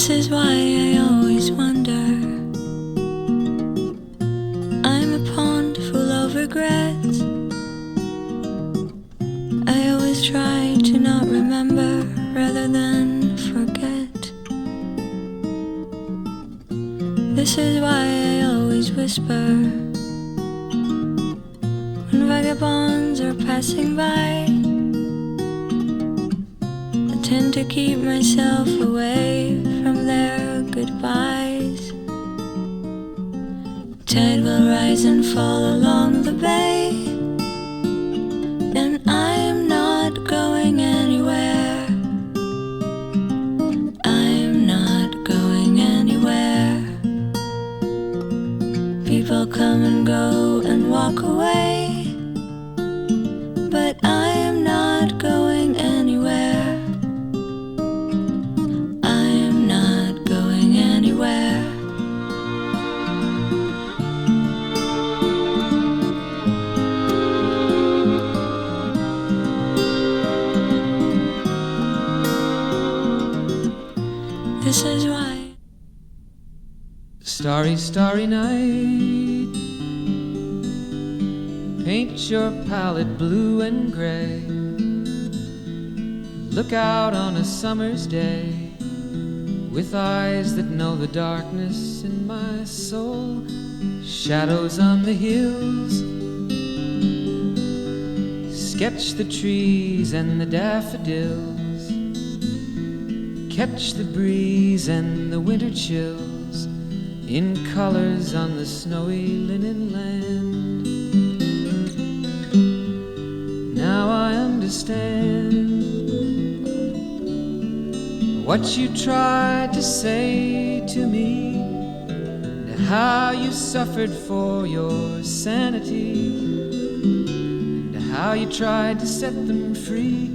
This is why I always wonder. I'm a pond full of regrets. I always try to not remember rather than forget. This is why I always whisper when vagabonds are passing by. I tend to keep myself away from their goodbyes. Tide will rise and fall along the bay, and I am not going anywhere. I'm not going anywhere. People come and go and walk away, but I am not going anywhere. I am not going anywhere. This is why. Starry, starry night, paint your palette blue and gray. Look out on a summer's day with eyes that know the darkness in my soul. Shadows on the hills, sketch the trees and the daffodils. Catch the breeze and the winter chills in colors on the snowy linen land. Now I understand what you tried to say to me, and how you suffered for your sanity, and how you tried to set them free.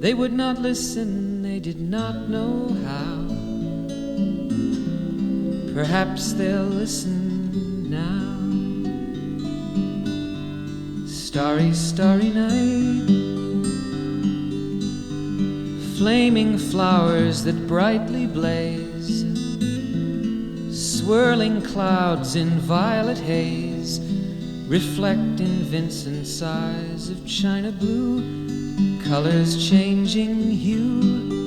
They would not listen, they did not know how. Perhaps they'll listen now. Starry, starry night, flaming flowers that brightly blaze, swirling clouds in violet haze, reflect in Vincent's eyes of china blue, colors changing hue.